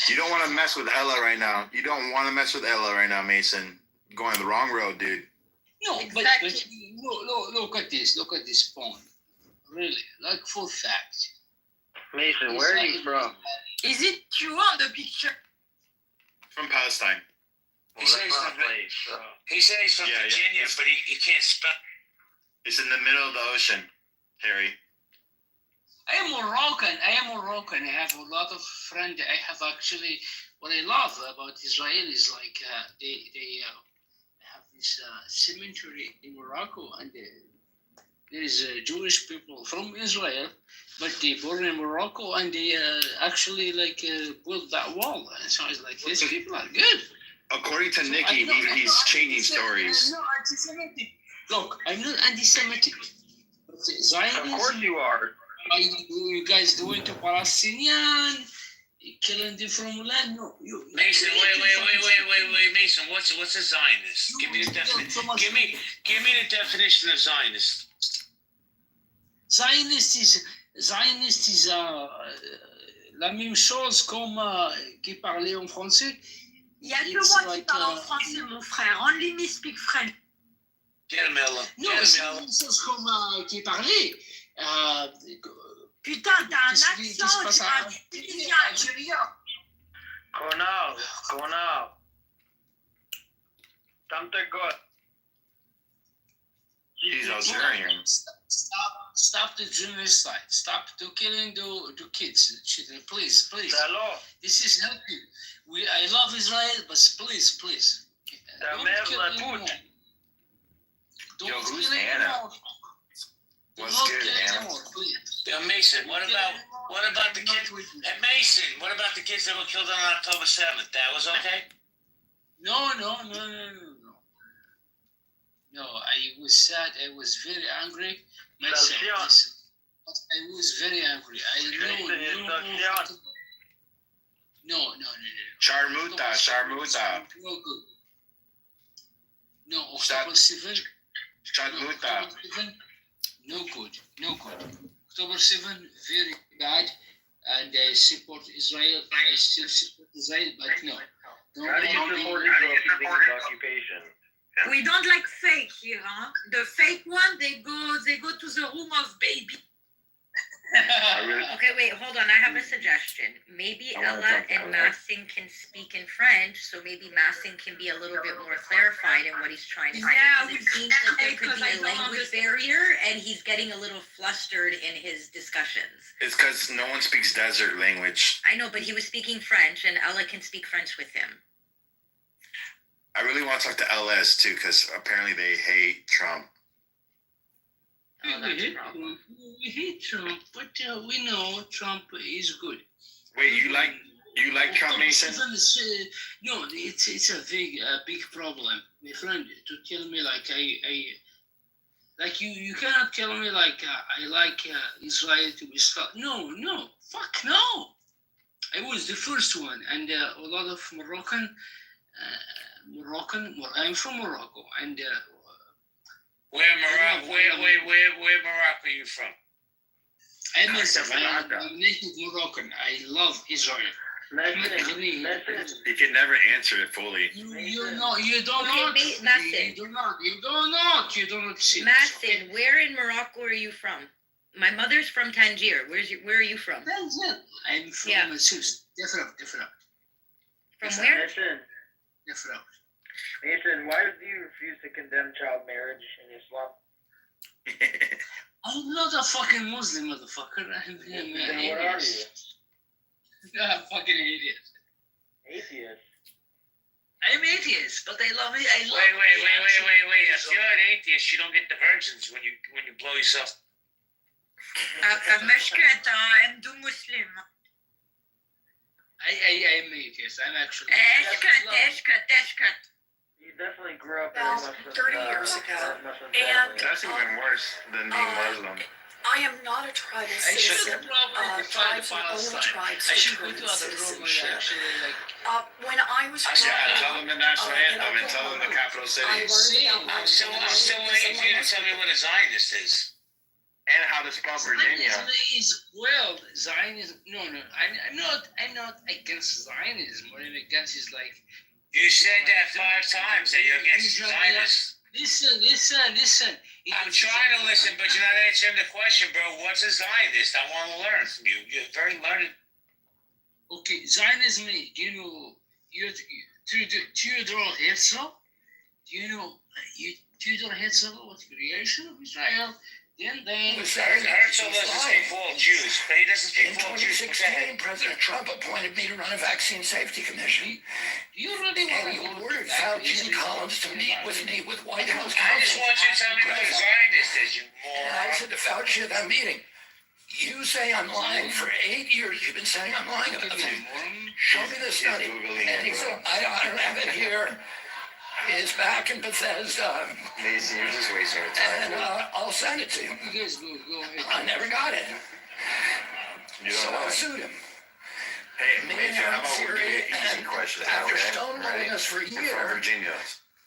You don't want to mess with Ella right now. You don't want to mess with Ella right now, Mason. You're going the wrong road, dude. No, Exactly. but look at this point. Really, like full fact. Mason, where are you from? Is it you on the picture? From Palestine. He says he's from Yeah, yeah. Virginia, but he can't spell. It's in the middle of the ocean, Harry. am Moroccan. I have a lot of friends. I have actually what I love about Israel is like they have this cemetery in Morocco, and there is Jewish people from Israel, but they born in Morocco, and they actually like built that wall. And so I was like, these people are good. According to Nikki, he's changing stories. I'm not anti-Semitic. Look, I'm not anti-Semitic. But Zionism, Of course you are. you guys doing to Palestinian, killing them from land? No, you. Mason, wait, Mason. What's a Zionist? Give me the definition. Give me the definition of Zionist. Zionist is la même chose comme qui parlait en français. Il y a que moi qui parle en français, mon frère. Only me speak French. Get him, Ella. Non, c'est la même chose comme qui parlait. Putain, t'as un accent, Algérien. Konal. Tam te god. He's Algerian. Stop the genocide. Stop the killing the kids, children. Please. Hello. This is helping. I love Israel, but please. Don't kill anyone. Yo, who's Anna? What's good, Anna? Please. Yo, Mason, what about the kids? Hey, Mason, what about the kids that were killed on October 7th? That was okay? No. No, I was sad. I was very angry. Myself, listen. I was very angry. No. Sharmuta. No good. No, October 7. Sharmuta. No good. October 7, very bad. And I support Israel. I still support Israel, but no. How do you support Israel's occupation? We don't like fake here, huh? The fake one, they go to the room of baby. Okay, wait, hold on. I have a suggestion. Maybe Ella and Massing can speak in French, so maybe Massing can be a little bit more clarified in what he's trying to say. Yeah, Because it seems like there could be a language barrier, and he's getting a little flustered in his discussions. It's because no one speaks desert language. I know, but he was speaking French, and Ella can speak French with him. I really want to talk to LS too, because apparently they hate Trump. Oh, that's a problem. We hate Trump, but we know Trump is good. Wait, you like Trump, Mason? No, it's a big problem, my friend. To tell me like I like you cannot tell me like I like Israel to be stopped. No, fuck no. I was the first one, and a lot of Moroccan. I'm from Morocco, and Where Morocco are you from? I'm a native Moroccan. I love Israel. You can never answer it fully. You don't see. Massin, where in Morocco are you from? My mother's from Tangier. Where are you from? I'm from Sousse. Different. From where? Different. Mason, why do you refuse to condemn child marriage in Islam? I'm not a fucking Muslim, motherfucker. I'm Then what are you? I'm fucking idiot. Atheist. I'm atheist, but I love it. Wait. If you're an atheist, you don't get the virgins when you blow yourself. I'm Muslim. I'm atheist. I'm actually. Eshkat. You definitely grew up in About a Muslim 30 years ago, Muslim and family. That's even worse than being Muslim. I am not a tribal citizen. Tribes are only tribes I should for go to tribal other programs citizenship. actually like. When I was Yeah, tell growing them the up, national anthem and tell them the capital I city. learned about I'm still waiting for you to tell me what a Zionist is. And how to spell Virginia. Zionism is Zionism. No. I'm not against Zionism. What I'm against is like. You said that 5 times that you're against Zionists. Listen. I'm trying to listen, but you're not answering the question, bro. What's a Zionist? I want to learn from you. You're very learned. Okay, Zionism, you know, Theodore Herzl, Theodore Herzl was creation of Israel. Then Herzl doesn't speak full Jews. But he doesn't speak In for all Jews. But go ahead. 2016, President Trump appointed me to run a vaccine safety commission. You really And he want to ordered Fauci and Collins to meet with me with White House I just counsel. want you to tell me what the Zionist is, you And I moron. said to Fauci at that meeting, you say I'm lying. For 8 years, you've been saying I'm lying about things. Show me the study. And he said, I don't have it here. It's back in Bethesda. Mason, you're just wasting your time. And I'll send it to you. You guys go ahead. I never got it. You So don't know. I sued him. Hey, Me Mason, and how about we Fury, do an easy and question? after Okay? stonewalling us for a You're year, from Virginia.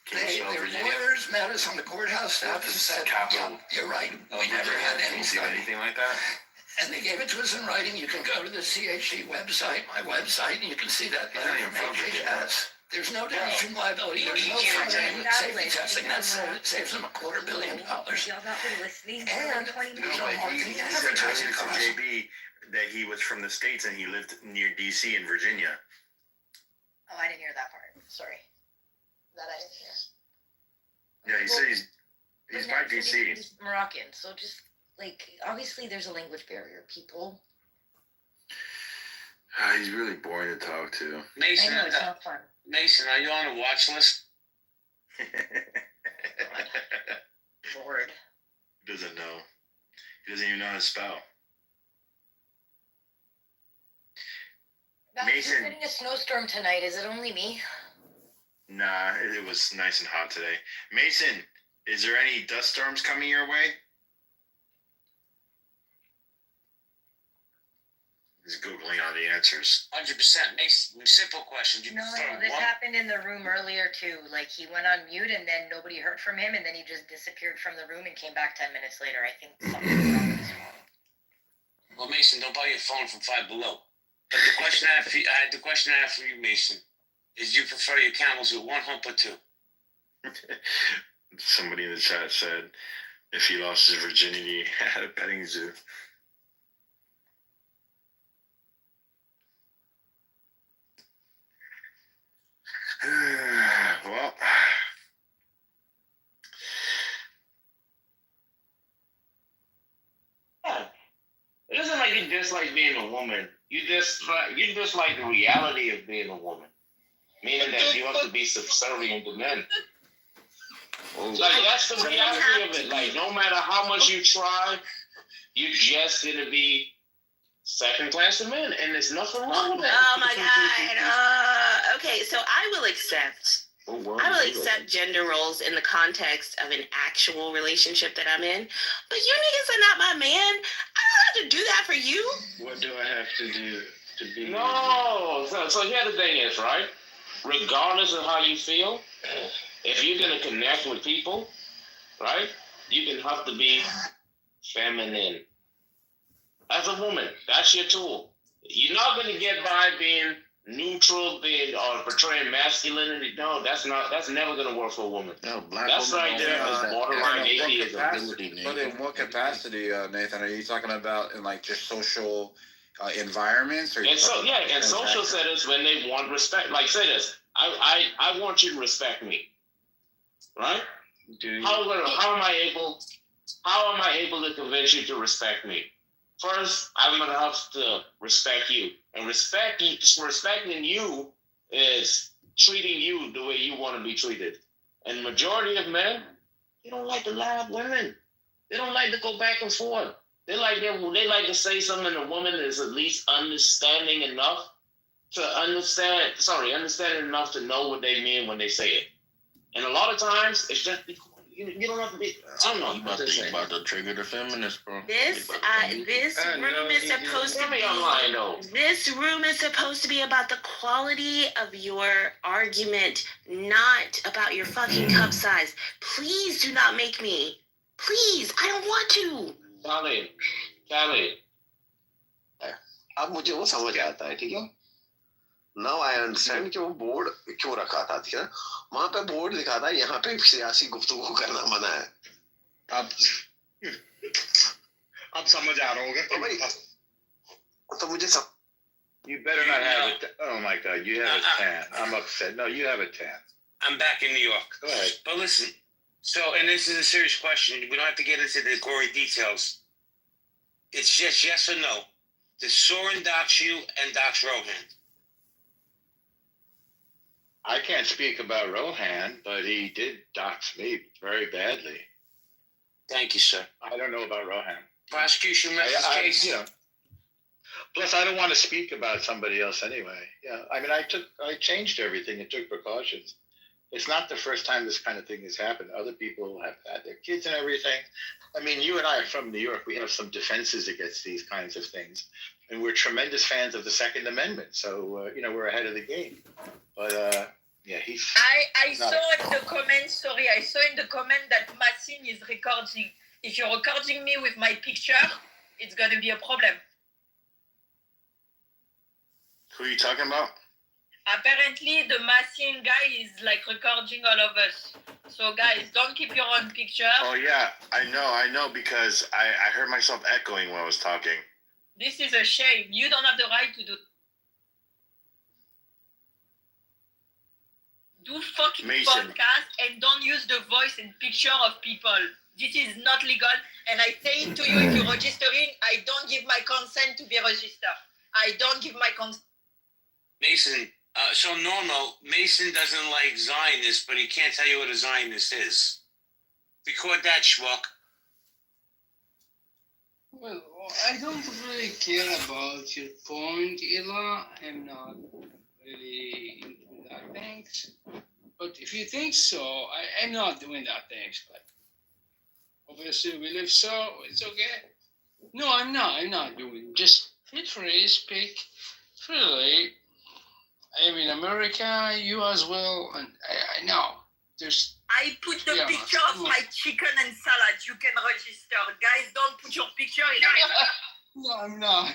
Can you They, spell their Virginia? lawyers met us on the courthouse steps and said, Capital. yeah, you're right. Oh, We never had Can any you see study. anything like that? And they gave it to us in writing. You can go to the CHE website, my website, and you can see that letter from HHS. There's no downstream liability. There's no funding, safety testing. That saves them $250 million. Y'all not been listening for And like 20 No, minutes. but marketing he and said advertising earlier to costs. JB that he was from the States and he lived near DC in Virginia. Oh, I didn't hear that part. Sorry. That I didn't hear. Yeah, he said he's by DC. He's Moroccan, so just like obviously there's a language barrier. People, He's really boring to talk to. Mason, I know it's not fun. Mason, are you on a watch list? Lord. He doesn't know. He doesn't even know how to spell. Now, Mason. You're getting a snowstorm tonight. Is it only me? Nah, it was nice and hot today. Mason, is there any dust storms coming your way? He's Googling all the answers. 100%. Mason, simple question. You No, prefer this one? happened in the room earlier too. Like he went on mute and then nobody heard from him, and then he just disappeared from the room and came back 10 minutes later. I think something's wrong with his phone. Well, Mason, don't buy your phone from Five Below. But the question I have for you, Mason, is you prefer your camels with one hump or two? Somebody in the chat said if he lost his virginity at a petting zoo. Well, It isn't like you dislike being a woman. You dislike the reality of being a woman, meaning that you have to be subservient to men. Like that's the reality of it. Like no matter how much you try, you're just gonna be second class to men, and there's nothing wrong with that. Oh my God. Okay, so I will accept gender roles in the context of an actual relationship that I'm in. But you niggas are not my man. I don't have to do that for you. what do I have to do to be? No. So here the thing is, right? Regardless of how you feel, if you're gonna connect with people, right, you can have to be feminine. As a woman, that's your tool. You're not gonna get by being neutral, or portraying masculinity. No, that's never gonna work for a woman. No, black That's women right don't there have is that. borderline In what atheism. capacity- But in what capacity, Nathan? Are you talking about in like just social environments? Or And so yeah, in social settings when they want respect, like say this, I want you to respect me, right? How am I able to convince you to respect me? First, I'm gonna have to respect you, and respecting you is treating you the way you want to be treated. And the majority of men, they don't like to lie to women. They don't like to go back and forth. They like to say something, and the woman is at least understanding enough enough to know what they mean when they say it. And a lot of times, it's just you don't have to be. I don't know. You about to trigger the feminist, bro. This room is supposed to be. This room is supposed to be about the quality of your argument, not about your fucking cup size. Please do not make me. Please, I don't want to. Callie. अब मुझे वो समझ आता है, ठीक है? Now I understand कि वो बोर्ड क्यों रखा था, ठीक है? वहाँ पे बोर्ड लिखा था यहाँ पे सियासी गुफ्तगू करना मना है. अब समझ आ रहा होगा. तो भाई, तो मुझे सब. You better not have it. Oh my God, you have a 10. I'm upset. No, you have a 10. I'm back in New York. Go ahead. But listen, so, and this is a serious question. We don't have to get into the gory details. It's just yes or no. Did Soren dox you and dox Rohan? I can't speak about Rohan, but he did dox me very badly. Thank you, sir. I don't know about Rohan. Prosecution rests his case. You know, plus, I don't want to speak about somebody else anyway. Yeah, I mean, I changed everything and took precautions. It's not the first time this kind of thing has happened. Other people have had their kids and everything. I mean, you and I are from New York. We have some defenses against these kinds of things. And we're tremendous fans of the Second Amendment. So, you know, we're ahead of the game. But, yeah, he's... I saw in the comments, that Massin is recording. If you're recording me with my picture, it's going to be a problem. Who are you talking about? Apparently, the Massin guy is like recording all of us. So, guys, don't keep your own picture. Oh, yeah, I know, because I heard myself echoing when I was talking. This is a shame. You don't have the right to do fucking Mason. podcast and don't use the voice and picture of people. This is not legal. And I say it to you, if you're registering, I don't give my consent to be registered. I don't give my consent. Mason, so normal, Mason doesn't like Zionists, but he can't tell you what a Zionist is. Record that, schmuck. Well, I don't really care about your point, Ella. I'm not really into that things. But if you think so, I'm not doing that things. But obviously, we live so, it's okay. No, I'm not doing. Just feel free, speak freely. I'm in America, you as well, and I know. There's... I put the picture of my chicken and salad. You can register. Guys, don't put your picture in No, I'm not.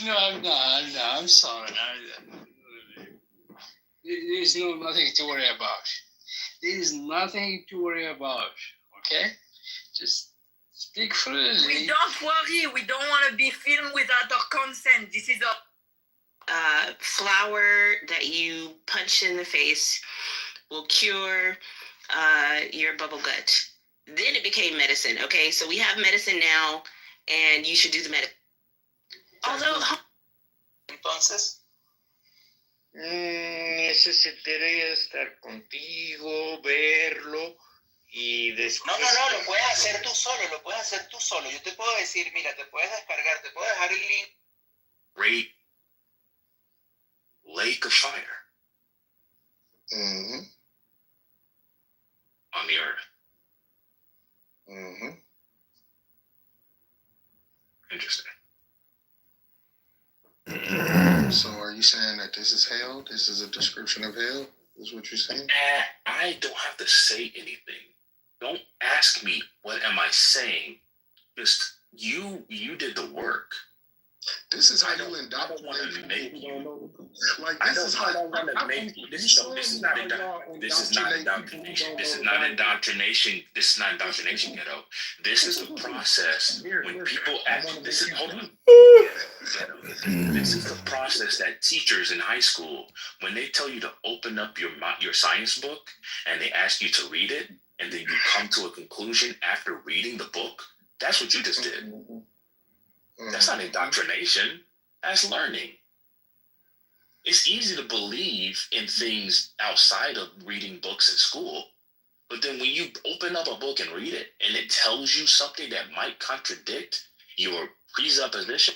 No, I'm not. I'm sorry. There's nothing to worry about. There is nothing to worry about. Okay? Just speak freely. We don't worry. We don't want to be filmed without our consent. This is a... flour that you punch in the face will cure your bubble gut. Then it became medicine, okay? So we have medicine now, and you should do the medicine. Although... Entonces, necesitaría estar contigo, verlo y después... No, lo puedes hacer tú solo, Yo te puedo decir, mira, te puedes descargar, te puedo dejar el link. Great lake of fire. Mm-hmm. On the earth. Mm-hmm. Interesting. So are you saying that this is hell? This is a description of hell? Is what you're saying? I don't have to say anything. Don't ask me what am I saying. Just you did the work. This is how you indoctrinate people. Like this is how I don't want to make you. This is not indoctrination. This is not indoctrination. Ghetto. This is the process when people act. This is the process that teachers in high school, when they tell you to open up your science book and they ask you to read it, and then you come to a conclusion after reading the book. That's what you just did. That's not indoctrination. That's learning. It's easy to believe in things outside of reading books in school, but then when you open up a book and read it, and it tells you something that might contradict your presupposition,